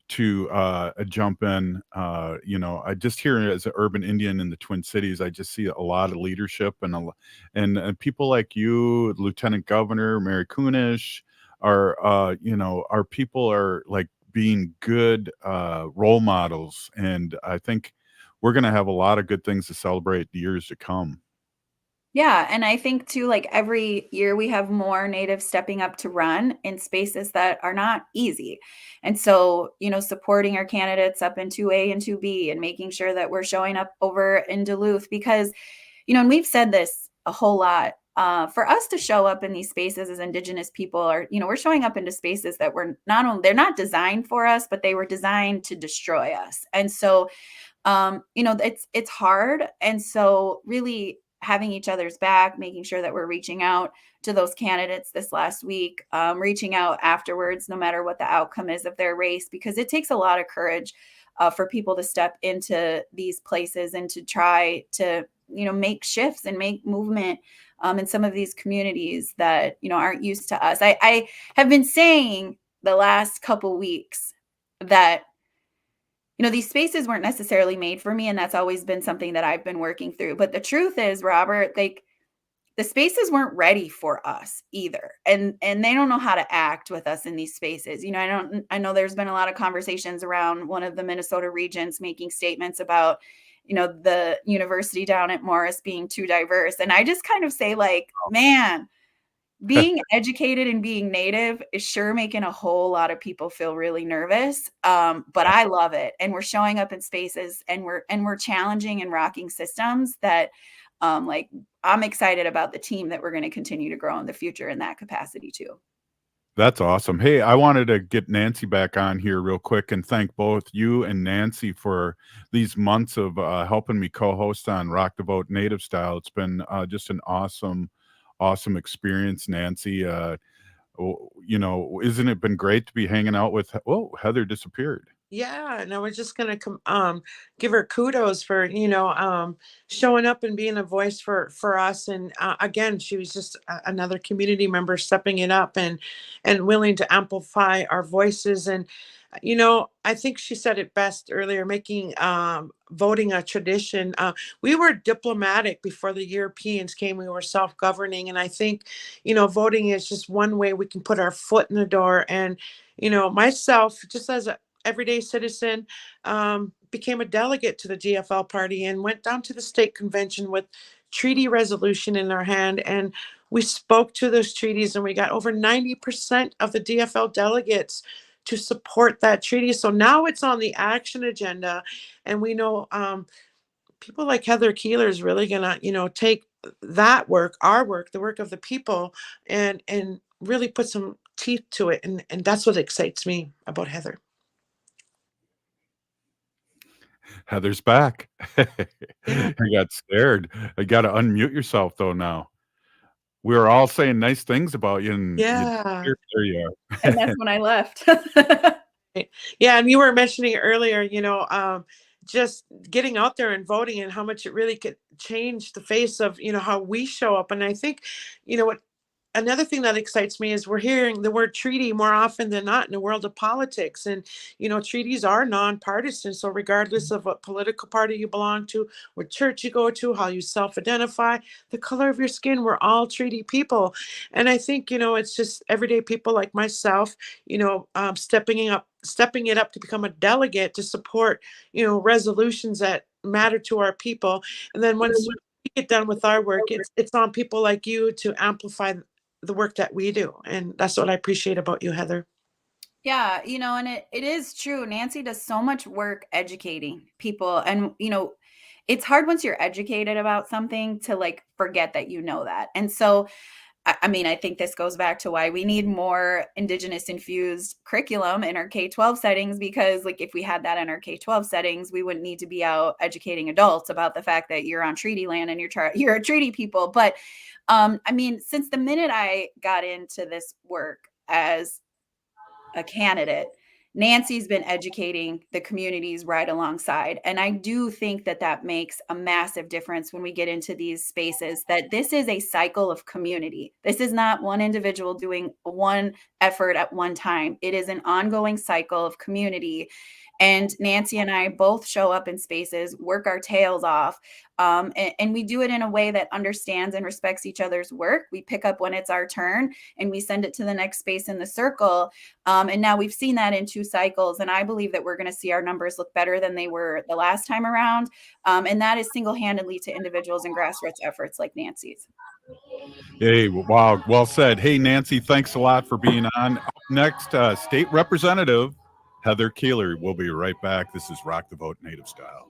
Speaker 2: to jump in. I just hear as an urban Indian in the Twin Cities, I just see a lot of leadership and people like you, Lieutenant Governor Mary Kunish, our people are like being good role models, and I think we're going to have a lot of good things to celebrate the years to come.
Speaker 22: Yeah, and I think too, like, every year we have more natives stepping up to run in spaces that are not easy. And so, supporting our candidates up in 2A and 2B and making sure that we're showing up over in Duluth, because, and we've said this a whole lot, for us to show up in these spaces as Indigenous people are, we're showing up into spaces that were not only, they're not designed for us, but they were designed to destroy us. And so, it's hard. And so really having each other's back, making sure that we're reaching out to those candidates this last week, reaching out afterwards, no matter what the outcome is of their race, because it takes a lot of courage for people to step into these places and to try to make shifts and make movement in some of these communities that, aren't used to us. I have been saying the last couple weeks that, these spaces weren't necessarily made for me. And that's always been something that I've been working through. But the truth is, Robert, like, the spaces weren't ready for us either. And they don't know how to act with us in these spaces. I know there's been a lot of conversations around one of the Minnesota regents making statements about, the university down at Morris being too diverse. And I just kind of say, like, man, being educated and being Native is sure making a whole lot of people feel really nervous. But I love it. And we're showing up in spaces and we're challenging and rocking systems that, I'm excited about the team that we're going to continue to grow in the future in that capacity too.
Speaker 2: That's awesome. Hey, I wanted to get Nancy back on here real quick and thank both you and Nancy for these months of helping me co-host on Rock the Vote Native Style. It's been just an awesome experience, Nancy. Isn't it been great to be hanging out with, Heather disappeared.
Speaker 13: Yeah, and I was just gonna give her kudos for showing up and being a voice for us. And again, she was just another community member stepping it up and willing to amplify our voices. And I think she said it best earlier, making voting a tradition. We were diplomatic before the Europeans came. We were self-governing, and I think voting is just one way we can put our foot in the door. And myself, just as a everyday citizen, became a delegate to the DFL party and went down to the state convention with treaty resolution in our hand. And we spoke to those treaties, and we got over 90% of the DFL delegates to support that treaty. So now it's on the action agenda. And we know people like Heather Keeler is really gonna, take that work, our work, the work of the people, and really put some teeth to it. And that's what excites me about Heather.
Speaker 2: Heather's back. I got scared. I got to unmute yourself though now. We were all saying nice things about you, and
Speaker 13: Yeah.
Speaker 2: there you are.
Speaker 22: And that's when I left.
Speaker 13: Yeah, and you were mentioning earlier, just getting out there and voting and how much it really could change the face of, how we show up. And I think, what another thing that excites me is we're hearing the word treaty more often than not in the world of politics. And, treaties are nonpartisan. So regardless of what political party you belong to, what church you go to, how you self-identify, the color of your skin, we're all treaty people. And I think, it's just everyday people like myself, stepping it up to become a delegate to support, resolutions that matter to our people. And then once we get done with our work, it's on people like you to amplify the work that we do. And that's what I appreciate about you, Heather.
Speaker 22: Yeah, and it is true. Nancy does so much work educating people. And, it's hard once you're educated about something to forget that that. And so, I think this goes back to why we need more Indigenous infused curriculum in our K-12 settings, because if we had that in our K-12 settings, we wouldn't need to be out educating adults about the fact that you're on treaty land and you're a treaty people. But since the minute I got into this work as a candidate, Nancy's been educating the communities right alongside. And I do think that makes a massive difference when we get into these spaces, that this is a cycle of community. This is not one individual doing one effort at one time. It is an ongoing cycle of community. And Nancy and I both show up in spaces, work our tails off, and we do it in a way that understands and respects each other's work. We pick up when it's our turn and we send it to the next space in the circle. And now we've seen that in 2 cycles. And I believe that we're going to see our numbers look better than they were the last time around. And that is single-handedly to individuals and grassroots efforts like Nancy's.
Speaker 2: Hey, wow. Well said. Hey, Nancy, thanks a lot for being on. Up next, State Representative Heather Keeler. We'll be right back. This is Rock the Vote Native Style.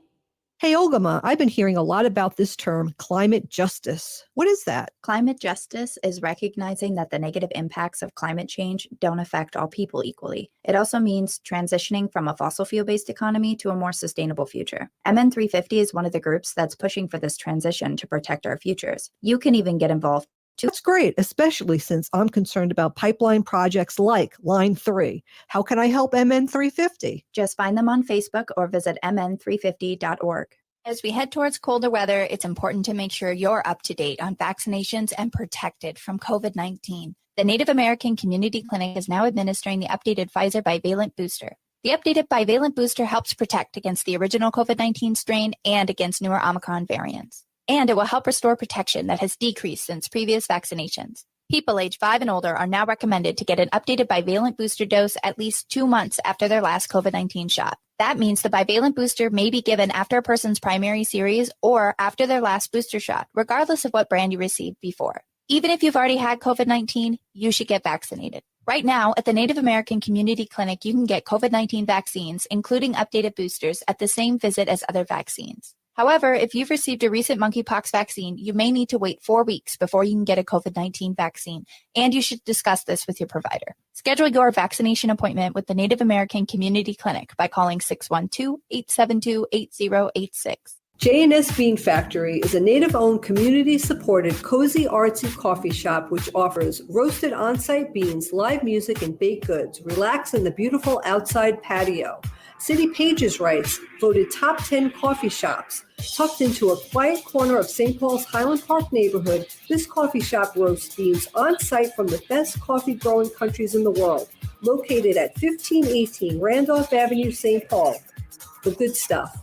Speaker 4: Hey, Olgama, I've been hearing a lot about this term, climate justice. What is that?
Speaker 1: Climate justice is recognizing that the negative impacts of climate change don't affect all people equally. It also means transitioning from a fossil fuel-based economy to a more sustainable future. MN350 is one of the groups that's pushing for this transition to protect our futures. You can even get involved.
Speaker 4: That's great, especially since I'm concerned about pipeline projects like Line 3. How can I help MN350?
Speaker 1: Just find them on Facebook or visit mn350.org. As we head towards colder weather, it's important to make sure you're up to date on vaccinations and protected from COVID-19. The Native American Community Clinic is now administering the updated Pfizer bivalent booster. The updated bivalent booster helps protect against the original COVID-19 strain and against newer Omicron variants. And it will help restore protection that has decreased since previous vaccinations. People age 5 and older are now recommended to get an updated bivalent booster dose at least 2 months after their last COVID-19 shot. That means the bivalent booster may be given after a person's primary series or after their last booster shot, regardless of what brand you received before. Even if you've already had COVID-19, you should get vaccinated. Right now, at the Native American Community Clinic, you can get COVID-19 vaccines, including updated boosters, at the same visit as other vaccines. However, if you've received a recent monkeypox vaccine, you may need to wait 4 weeks before you can get a COVID-19 vaccine, and you should discuss this with your provider. Schedule your vaccination appointment with the Native American Community Clinic by calling 612-872-8086.
Speaker 4: J&S Bean Factory is a native-owned, community-supported, cozy, artsy coffee shop which offers roasted on-site beans, live music, and baked goods. Relax in the beautiful outside patio. City Pages writes, voted top 10 coffee shops. Tucked into a quiet corner of St. Paul's Highland Park neighborhood, this coffee shop roasts beans on-site from the best coffee-growing countries in the world. Located at 1518 Randolph Avenue, St. Paul. The good stuff.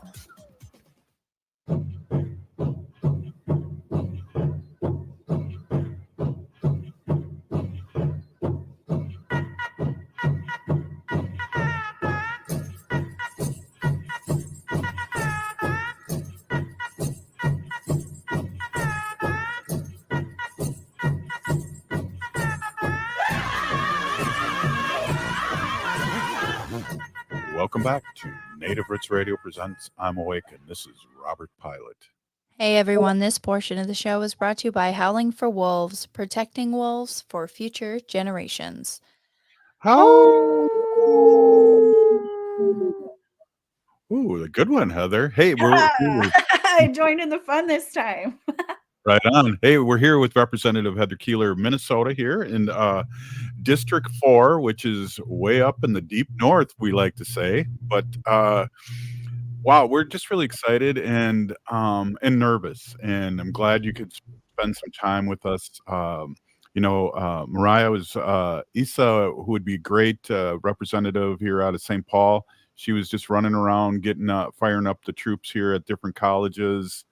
Speaker 2: Welcome back to Native Roots Radio presents I'm Awake, and this is Robert Pilot.
Speaker 14: Hey everyone, this portion of the show is brought to you by Howling for Wolves, protecting wolves for future generations.
Speaker 2: Ooh, a good one, Heather. Hey,
Speaker 22: I joined in the fun this time.
Speaker 2: right on. Hey, we're here with Representative Heather Keeler of Minnesota here in District 4, which is way up in the deep north, we like to say. But wow, we're just really excited and nervous, and I'm glad you could spend some time with us. Mariah was Issa, who would be a great representative here out of St. Paul. She was just running around, getting firing up the troops here at different colleges,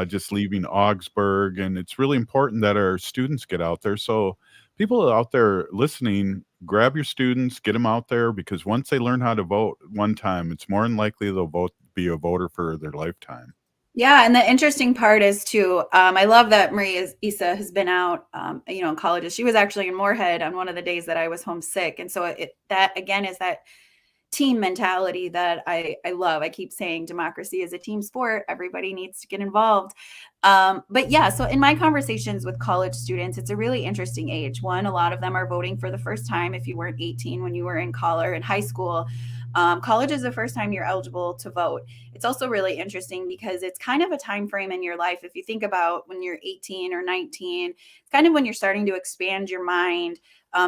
Speaker 2: just leaving Augsburg, and it's really important that our students get out there. So people out there listening, grab your students, get them out there, because once they learn how to vote one time, it's more than likely they'll be a voter for their lifetime.
Speaker 22: Yeah, and the interesting part is too, I love that Maria Issa has been out, in colleges. She was actually in Moorhead on one of the days that I was homesick, and so that again is that team mentality that I love. I keep saying democracy is a team sport. Everybody needs to get involved. But yeah, so in my conversations with college students, it's a really interesting age. One, a lot of them are voting for the first time. If you weren't 18 when you were in high school, college is the first time you're eligible to vote. It's also really interesting because it's kind of a time frame in your life. If you think about when you're 18 or 19, it's kind of when you're starting to expand your mind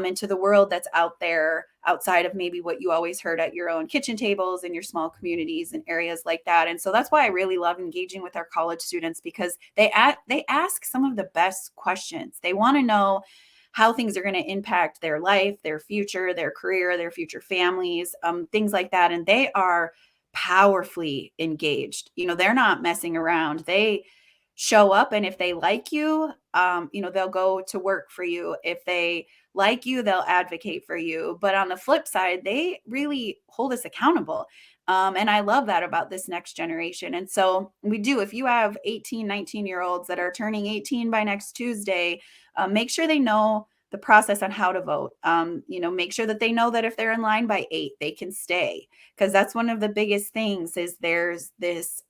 Speaker 22: into the world that's out there outside of maybe what you always heard at your own kitchen tables in your small communities and areas like that. And so that's why I really love engaging with our college students, because they ask some of the best questions. They want to know how things are going to impact their life, their future, their career, their future families, things like that. And they are powerfully engaged. They're not messing around. They show up, and if they like you, they'll go to work for you. If they like you, they'll advocate for you. But on the flip side, they really hold us accountable. And I love that about this next generation. And so we do, if you have 18, 19-year-olds that are turning 18 by next Tuesday, make sure they know the process on how to vote. Make sure that they know that if they're in line by 8, they can stay. Because that's one of the biggest things is there's this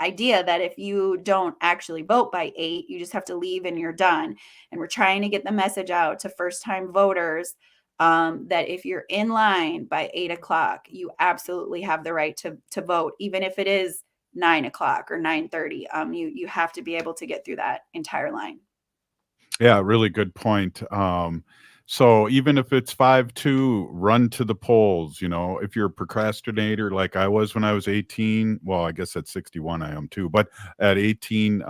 Speaker 22: idea that if you don't actually vote by 8, you just have to leave and you're done. And we're trying to get the message out to first-time voters that if you're in line by 8 o'clock, you absolutely have the right to vote, even if it is 9 o'clock or 9:30. You have to be able to get through that entire line.
Speaker 2: Yeah, really good point. So even if it's 5-2, run to the polls. If you're a procrastinator like I was when I was 18, well, I guess at 61 I am too, but at 18,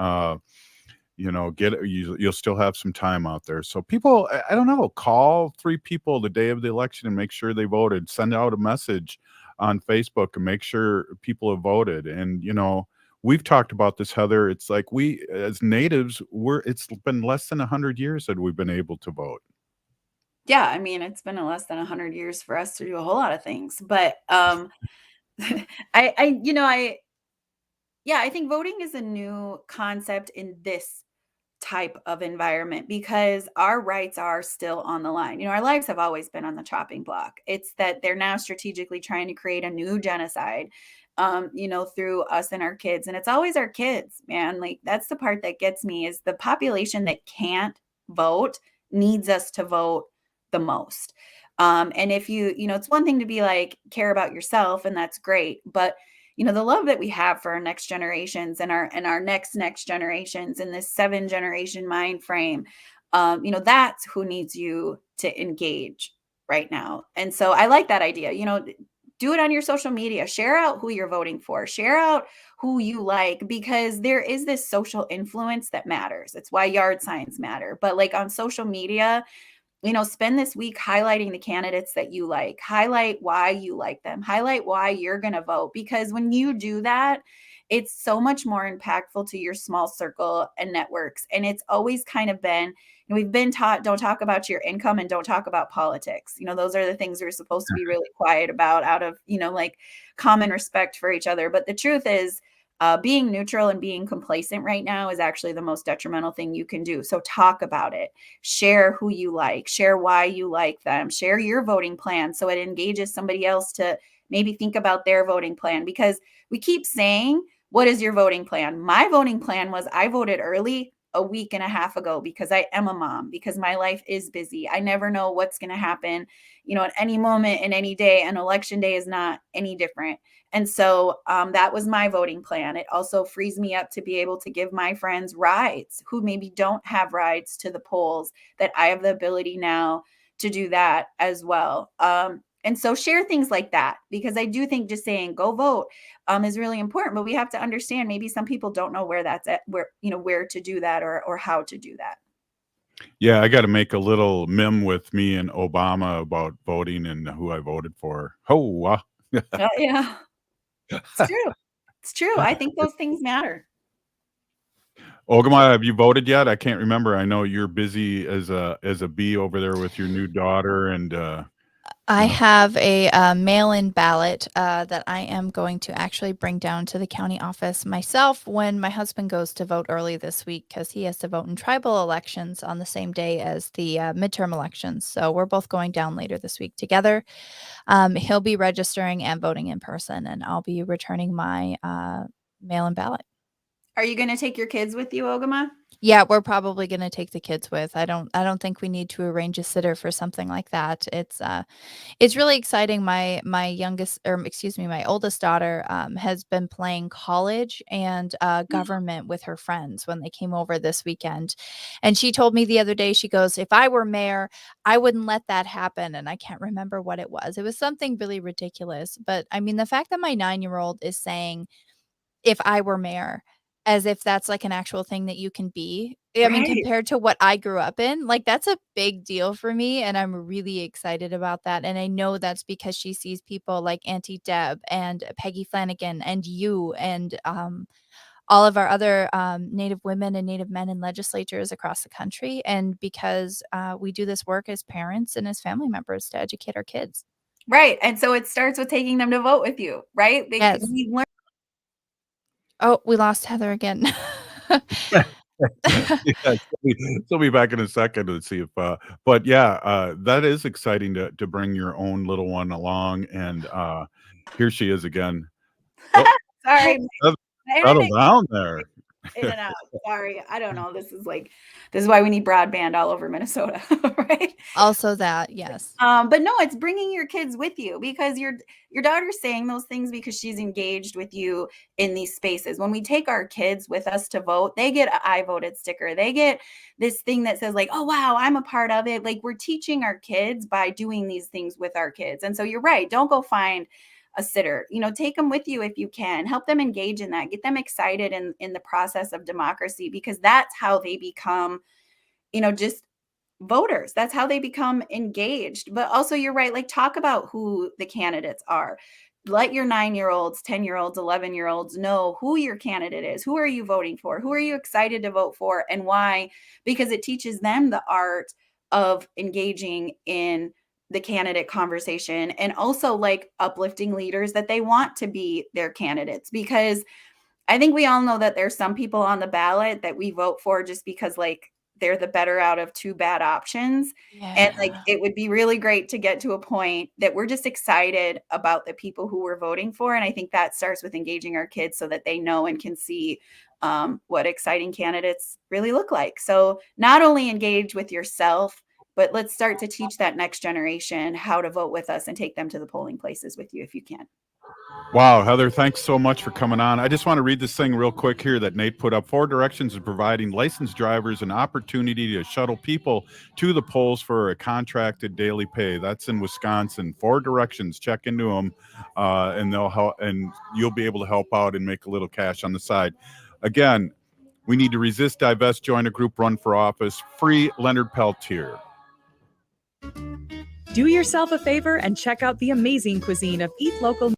Speaker 2: you'll still have some time out there. So people, I don't know, call 3 people the day of the election and make sure they voted. Send out a message on Facebook and make sure people have voted. And we've talked about this, Heather. It's like we as natives, it's been less than 100 years that we've been able to vote.
Speaker 22: Yeah, I mean, it's been less than 100 years for us to do a whole lot of things, but I think voting is a new concept in this type of environment because our rights are still on the line. Our lives have always been on the chopping block. It's that they're now strategically trying to create a new genocide, through us and our kids. And it's always our kids, man. Like, that's the part that gets me, is the population that can't vote needs us to vote the most. And if it's one thing to be like, care about yourself, and that's great, but the love that we have for our next generations and our next generations in this 7-generation mind frame, that's who needs you to engage right now. And so I like that idea. Do it on your social media, share out who you're voting for, share out who you like, because there is this social influence that matters. It's why yard signs matter. But like on social media, spend this week highlighting the candidates that you like, highlight why you like them, highlight why you're going to vote. Because when you do that, it's so much more impactful to your small circle and networks. And it's always kind of been, we've been taught, don't talk about your income and don't talk about politics. Those are the things we're supposed to be really quiet about out of, like common respect for each other. But the truth is, being neutral and being complacent right now is actually the most detrimental thing you can do. So talk about it, share who you like, share why you like them, share your voting plan so it engages somebody else to maybe think about their voting plan. Because we keep saying, what is your voting plan? My voting plan was I voted early a week and a half ago because I am a mom, because my life is busy. I never know what's going to happen, at any moment and any day, and election day is not any different. And so that was my voting plan. It also frees me up to be able to give my friends rides who maybe don't have rides to the polls, that I have the ability now to do that as well. And so share things like that, because I do think just saying go vote is really important, but we have to understand maybe some people don't know where that's at, where to do that or how to do that.
Speaker 2: Yeah, I got to make a little meme with me and Obama about voting and who I voted for.
Speaker 22: Yeah, it's true. It's true. I think those things matter.
Speaker 2: Ogama, have you voted yet? I can't remember. I know you're busy as a bee over there with your new daughter, and
Speaker 1: I have a mail-in ballot that I am going to actually bring down to the county office myself when my husband goes to vote early this week, because he has to vote in tribal elections on the same day as the midterm elections. So we're both going down later this week together. He'll be registering and voting in person, and I'll be returning my mail-in ballot.
Speaker 22: Are you going to take your kids with you, Ogama?
Speaker 1: Yeah, we're probably going to take the kids with. I don't think we need to arrange a sitter for something like that. It's really exciting. My oldest daughter has been playing college and government with her friends when they came over this weekend. And she told me the other day, she goes, if I were mayor, I wouldn't let that happen. And I can't remember what it was. It was something really ridiculous. But I mean, the fact that my 9-year-old is saying, if I were mayor, as if that's like an actual thing that you can be. I mean, compared to what I grew up in, like that's a big deal for me. And I'm really excited about that. And I know that's because she sees people like Auntie Deb and Peggy Flanagan and you and all of our other Native women and Native men in legislatures across the country. And because we do this work as parents and as family members to educate our kids.
Speaker 22: Right. And so it starts with taking them to vote with you, right?
Speaker 1: Yes.
Speaker 22: We learn.
Speaker 1: Oh, we lost Heather again.
Speaker 2: Yeah, she'll be back in a second to see if but yeah, that is exciting to bring your own little one along, and here she is again.
Speaker 22: Sorry.
Speaker 2: Settle down there.
Speaker 22: In and out. Sorry. I don't know. This is why we need broadband all over Minnesota, right?
Speaker 1: Also that, yes.
Speaker 22: But no, it's bringing your kids with you because your daughter's saying those things because she's engaged with you in these spaces. When we take our kids with us to vote, they get an I voted sticker. They get this thing that says like, oh, wow, I'm a part of it. Like we're teaching our kids by doing these things with our kids. And so you're right. Don't go find a sitter, take them with you if you can, help them engage in that, get them excited in the process of democracy, because that's how they become, just voters. That's how they become engaged. But also you're right, like talk about who the candidates are. Let your 9-year-olds, 10-year-olds, 11-year-olds know who your candidate is. Who are you voting for? Who are you excited to vote for and why? Because it teaches them the art of engaging in the candidate conversation and also like uplifting leaders that they want to be their candidates. Because I think we all know that there's some people on the ballot that we vote for just because like they're the better out of two bad options.
Speaker 1: Yeah.
Speaker 22: And like it would be really great to get to a point that we're just excited about the people who we're voting for. And I think that starts with engaging our kids so that they know and can see what exciting candidates really look like. So not only engage with yourself, but let's start to teach that next generation how to vote with us and take them to the polling places with you if you can.
Speaker 2: Wow, Heather, thanks so much for coming on. I just want to read this thing real quick here that Nate put up. 4 Directions is providing licensed drivers an opportunity to shuttle people to the polls for a contracted daily pay. That's in Wisconsin. 4 Directions, check into them, and they'll help, and you'll be able to help out and make a little cash on the side. Again, we need to resist, divest, join a group, run for office. Free Leonard Peltier.
Speaker 6: Do yourself a favor and check out the amazing cuisine of Eat Local.